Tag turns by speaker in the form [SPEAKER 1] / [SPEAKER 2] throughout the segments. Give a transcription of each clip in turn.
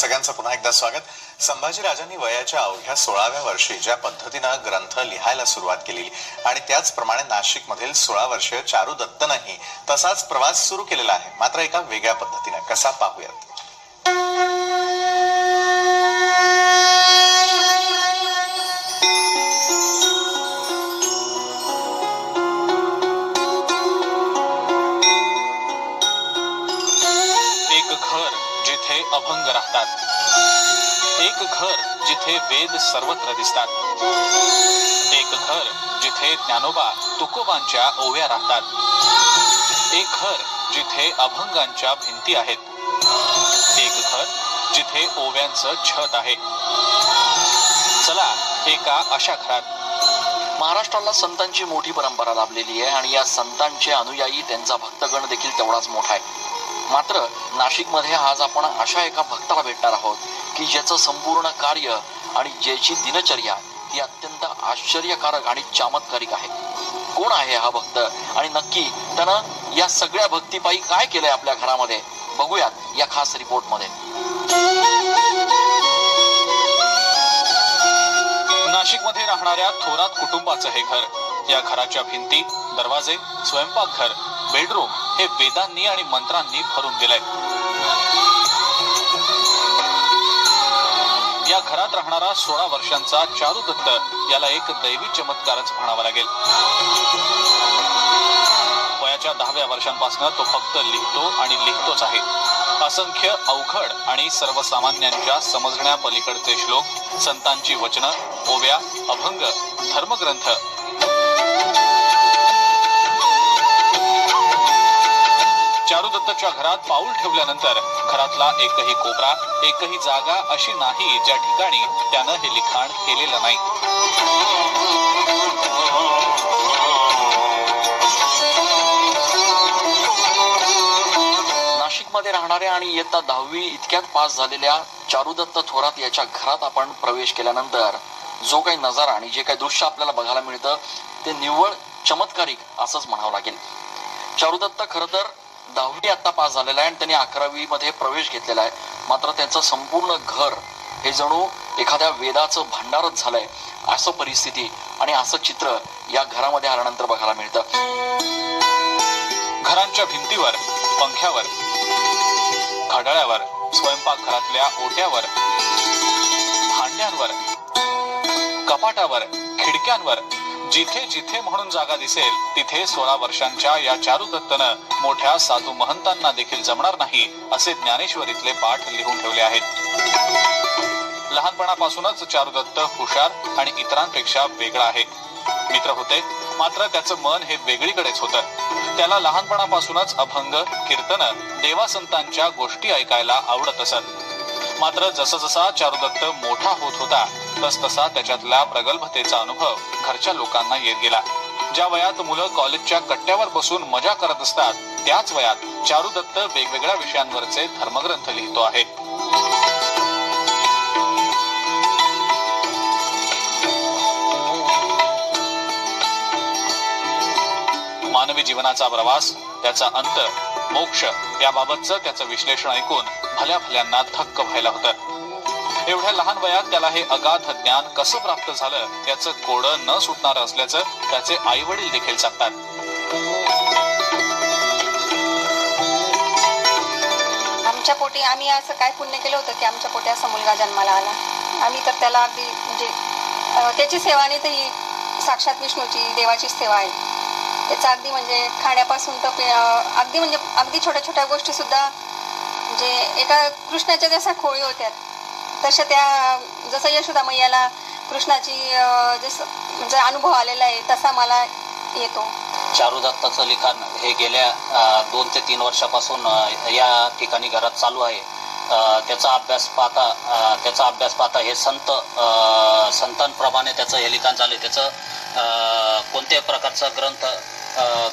[SPEAKER 1] सगळ्यांचं पुन्हा एकदा स्वागत. संभाजीराजांनी वयाच्या अवघ्या 16व्या वर्षी ज्या पद्धतीनं ग्रंथ लिहायला सुरुवात केली आणि त्याचप्रमाणे नाशिकमधील 16 वर्षीय चारू दत्तनही तसाच प्रवास सुरू केलेला आहे, मात्र एका वेगळ्या पद्धतीने. कसा पाहूयात.
[SPEAKER 2] एक घर जिथे अभंग राहतात, एक घर जिथे वेद सर्वत्र दिसतात, एक घर जिथे ज्ञानोबा तुकोबांच्या ओव्या राहतात, एक घर जिथे अभंगांच्या भिंती आहेत, एक घर जिथे ओव्यांचं छत आहे. चला एका अशा घरात.
[SPEAKER 3] महाराष्ट्राला संतांची मोठी परंपरा लाभलेली आहे आणि या संतांचे अनुयायी, त्यांचा भक्तगण देखील तेवढाच मोठा आहे. मात्र नाशिकमध्ये आज आपण अशा एका भक्ताला भेटणार आहोत की ज्याचं संपूर्ण कार्य आणि ज्याची दिनचर्या ही अत्यंत आश्चर्यकारक आणि चमत्कारिक आहे. कोण आहे हा भक्त आणि नक्की त्यानं या सगळ्या भक्तीपायी काय केलंय आपल्या घरामध्ये, बघूयात या खास रिपोर्ट मध्ये.
[SPEAKER 2] नाशिकमध्ये राहणाऱ्या थोरात कुटुंबाचं हे घर. या घराच्या भिंती, दरवाजे, स्वयंपाकघर, बेडरूम हे वेदांनी आणि मंत्रांनी भरून गेलंय. या घरात राहणारा 16 वर्षांचा चारू दत्त याला एक दैवी चमत्कारच म्हणावा लागेल. वयाच्या 10व्या वर्षांपासून तो फक्त लिहितो आणि लिहितोच आहे. असंख्य अवघड आणि सर्वसामान्यांच्या समजण्या पलीकडचे श्लोक, संतांची वचनं, ओव्या, अभंग, धर्मग्रंथ. चारू दत्तच्या घरात पाऊल ठेवल्यानंतर घरातला एकही कोपरा, एकही जागा अशी नाही ज्या ठिकाणी त्यानं हे लिखाण केलेलं नाही.
[SPEAKER 3] नाशिकमध्ये राहणाऱ्या आणि इयत्ता 10वी इतक्यात पास झालेल्या चारुदत्त थोरात याच्या घरात आपण प्रवेश केल्यानंतर जो काही नजारा आणि जे काही दृश्य आपल्याला बघायला मिळतं ते निव्वळ चमत्कारिक असंच म्हणावं लागेल. चारुदत्त खरं तर 10वी आता पास झालेला आहे आणि त्यांनी 11वी मध्ये प्रवेश घेतलेला आहे. मात्र त्यांचं संपूर्ण घर हे जणू एखाद्या वेदाचं भांडारच झालंय, असं परिस्थिती आणि असं चित्र या घरामध्ये आल्यानंतर बघायला मिळतं.
[SPEAKER 2] घरांच्या भिंतीवर, पंख्यावर, घड्याळावर, स्वयंपाकघरातल्या ओट्यावर, भांड्यांवर, कपाटावर, खिडक्यांवर जिथे जिथे म्हणून जागा दिसेल तिथे 16 वर्षांच्या या चारू दत्तनं मोठ्या साधू महंतांना देखील जमणार नाही असे ज्ञानेश्वरीतले पाठ लिहून ठेवले आहेत. लहानपणापासूनच चारू दत्त हुशार आणि इतरांपेक्षा वेगळा आहे. मित्र होते, मात्र त्याचं मन हे वेगळीकडेच होतं. त्याला लहानपणापासूनच अभंग, कीर्तन, देवासंतांच्या गोष्टी ऐकायला आवडत असत. मात्र जसा चारुदत्त मोठा होत होता तसतसा त्याच्यातल्या प्रगल्भतेचा अनुभव घरच्या लोकांना येत गेला. ज्या वयात मुलं कॉलेजच्या कट्ट्यावर बसून मजा करत असतात त्याच वयात चारुदत्त वेगवेगळ्या विषयांवरचे धर्मग्रंथ लिहितो आहे. मानवी जीवनाचा प्रवास, त्याचा अंत, मोक्ष याबाबतचं त्याचं विश्लेषण ऐकून भल्या भल्यांना थक्क व्हायला होतं. एवढ्या लहान वयात त्याला हे अगाध ज्ञान कसं प्राप्त झालं याचं कोडं न सुटणार असल्याचं त्याचे आई वडील देखील सांगतात.
[SPEAKER 4] आमच्या पोटी आम्ही असं काय पुण्य केलं होतं की आमच्या पोटी असा मुलगा जन्माला आला. आम्ही तर त्याला अगदी म्हणजे त्याची सेवा नाही तर ही साक्षात विष्णूची, देवाची सेवा आहे. त्याचं अगदी म्हणजे खाण्यापासून तर अगदी छोट्या छोट्या गोष्टी सुद्धा म्हणजे एका कृष्णाच्या जशा खोळी होत्या तशा त्या, जसं यशोदा मैयाला कृष्णाची जसं म्हणजे अनुभव आलेला आहे तसा मला येतो.
[SPEAKER 5] चारू दत्ताचं लिखाण हे गेल्या 2 ते 3 वर्षापासून या ठिकाणी घरात चालू आहे. त्याचा अभ्यास पाहता हे संतांप्रमाणे त्याचं हे लिखाण झाले. त्याचं कोणत्याही प्रकारचा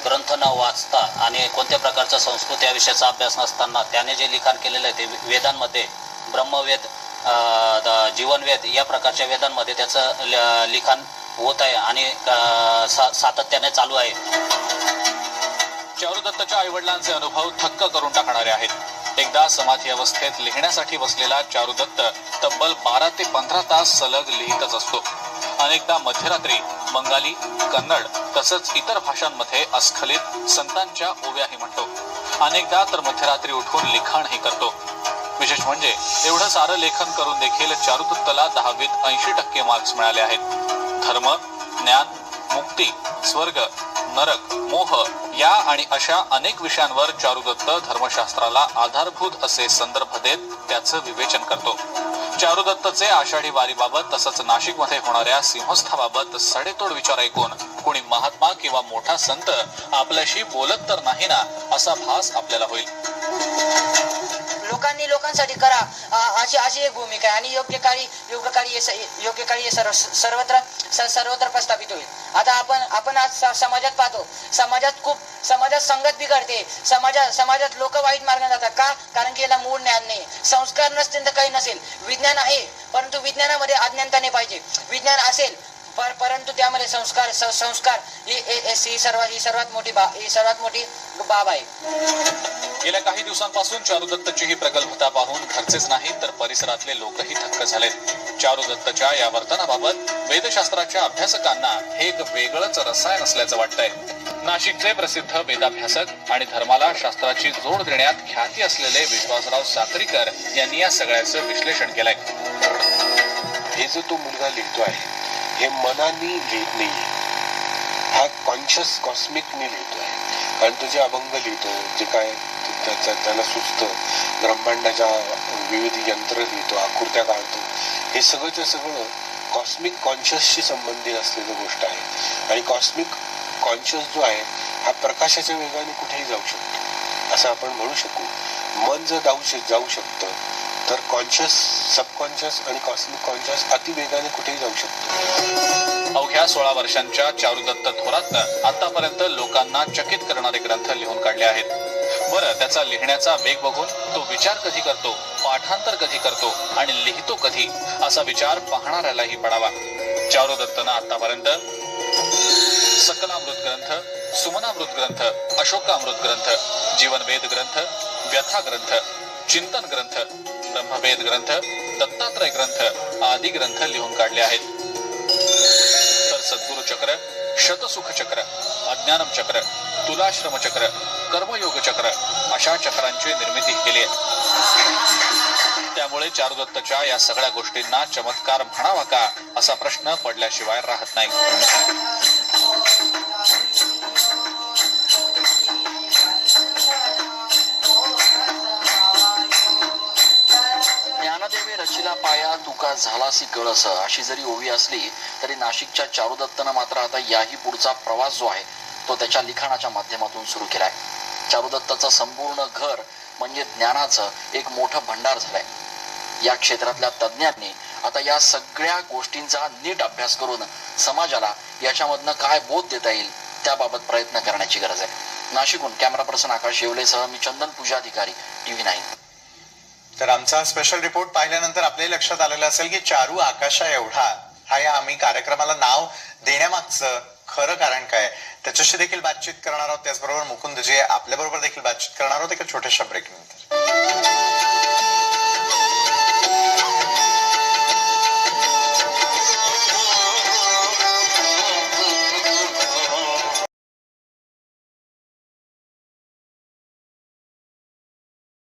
[SPEAKER 5] ग्रंथ न वाचता आणि कोणत्या प्रकारचा संस्कृत या विषयाचा अभ्यास नसताना त्याने जे लिखाण केलेलं आहे ते वेदांमध्ये, ब्रह्मवेद, जीवनवेद या प्रकारच्या वेदांमध्ये त्याचं लिखाण होत आहे आणि सातत्याने चालू आहे.
[SPEAKER 2] चारू दत्तच्या आई वडिलांचे अनुभव थक्क करून टाकणारे आहेत. एकदा समाधी अवस्थेत लिहिण्यासाठी बसलेला चारुदत्त तब्बल 12 ते 15 तास सलग लिहितच असतो. अनेकदा मध्यरात्री बंगाली, कन्नड तसंच इतर भाषांमध्ये अस्खलित संतांच्या ओव्याही म्हणतो. अनेकदा तर मध्यरात्री उठून लिखाणही करतो. विशेष म्हणजे एवढं सारं लेखन करून देखील चारुदत्तला 10वीत 80% मार्क्स मिळाले आहेत. धर्म, ज्ञान, मुक्ती, स्वर्ग, नरक, मोह या आणि अशा अनेक विषयांवर चारुदत्त धर्मशास्त्राला आधारभूत असे संदर्भ देत त्याचं विवेचन करतो. चारुदत्तचे आषाढी वारीबाबत तसंच नाशिकमध्ये होणाऱ्या सिंहस्थाबाबत सडेतोड विचार ऐकून कोणी महात्मा किंवा मोठा संत आपल्याशी बोलत तर नाही ना असा भास आपल्याला होईल.
[SPEAKER 6] लोकांनी लोकांसाठी करा अशी एक भूमिका आहे आणि योग्य काळी हे सर्वत्र प्रस्थापित होईल. आता आपण आज समाजात पाहतो, समाजात संगत बिघडते, समाजात लोक वाईट मार्गाने जातात. का? कारण की याला मूळ ज्ञान नाही, संस्कार नसतील तर काही नसेल. विज्ञान आहे परंतु विज्ञानामध्ये अज्ञानता नाही पाहिजे. विज्ञान असेल परंतु त्यामध्ये संस्कार ही सर्वात मोठी बाब आहे.
[SPEAKER 2] गेल्या काही दिवसांपासून चारुदत्तची ही प्रगल्भता पाहून घरचेच नाही तर परिसरातले लोकही थक्क झालेत. चारुदत्तच्या या वर्तनाबाबत वेदशास्त्राच्या अभ्यासकांना हे एक वेगळंच रसायन असल्याचं वाटतंय. नाशिकचे प्रसिद्ध वेदाभ्यासक आणि धर्माला शास्त्राची जोड देण्यात ख्याती असलेले विश्वासराव साक्रीकर यांनी या सगळ्याचं विश्लेषण केलंय.
[SPEAKER 7] हे जो तो मुलगा लिहितो आहे हे मनाने लिहित नाहीये, हा कॉन्शियस कॉस्मिकने लिहितो आहे. कारण तो जे अभंग लिहितो, जे काय त्याला सुचतं, ब्रह्मांडाच्या विविध यंत्र लिहितो, आकृत्या काढतो, हे सगळंच्या सगळं कॉस्मिक कॉन्शियसशी संबंधित असलेली गोष्ट आहे. आणि कॉस्मिक कॉन्शियस जो आहे हा प्रकाशाच्या वेगाने कुठेही जाऊ शकतो असं आपण म्हणू शकू. मन जर जाऊ शकतं तर कॉन्शियस, सबकॉन्शियस आणि कॉस्मिक कॉन्शियस अतिवेगाने कुठेही जाऊ शकतो.
[SPEAKER 2] अवघ्या 16 वर्षांच्या चारुदत्त थोरातनं आतापर्यंत लोकांना चकित करणारे ग्रंथ लिहून काढले आहेत. बरं, त्याचा लिहिण्याचा वेग बघून तो विचार कधी करतो, पाठांतर कधी करतो आणि लिहितो कधी असा विचार पाहणाऱ्यालाही पडावा. चारुदत्तनं आतापर्यंत सकलामृत ग्रंथ, सुमनामृत ग्रंथ, अशोकामृत ग्रंथ, जीवनवेद ग्रंथ, व्यथा ग्रंथ, चिंतन ग्रंथ, ब्रह्मवेद ग्रंथ, दत्तात्रय ग्रंथ आदी ग्रंथ लिहून काढले आहेत. तर सद्गुरु चक्र, शतसुख चक्र, अज्ञानम चक्र, तुलाश्रम चक्र, कर्मयोग चक्र अशा चक्रांची निर्मिती केली आहे. त्यामुळे चारुदत्तच्या या सगळ्या गोष्टींना चमत्कार म्हणावा का असा प्रश्न पडल्याशिवाय राहत नाही.
[SPEAKER 3] ज्ञानदेवे रचिला पाया तुका झालासी कळस अशी जरी ओवी असली तरी नाशिकच्या चारुदत्तनं मात्र आता याही पुढचा प्रवास जो आहे तो त्याच्या लिखाणाच्या माध्यमातून सुरू केलाय. चारुदत्ताचं संपूर्ण घर म्हणजे ज्ञानाचं एक मोठं भंडार झालंय. या क्षेत्रातल्या तज्ज्ञांनी आता या सगळ्या गोष्टींचा नीट अभ्यास करून समाजाला याच्यामधनं काय बोध देता येईल त्याबाबत प्रयत्न करण्याची गरज आहे. नाशिकहून कॅमेरा पर्सन आकाश येवलेसह मी चंदन पूजाधिकारी, TV9.
[SPEAKER 1] तर आमचा स्पेशल रिपोर्ट पाहिल्यानंतर आपल्याही लक्षात आलेलं असेल की चारू आकाशा एवढा हा या आम्ही कार्यक्रमाला नाव देण्यामागचं खरं कारण काय, त्याच्याशी देखील बातचीत करणार आहोत. त्याचबरोबर मुकुंद जे आपल्या बरोबर देखील बातचीत करणार आहोत एका छोट्याशा ब्रेक नंतर.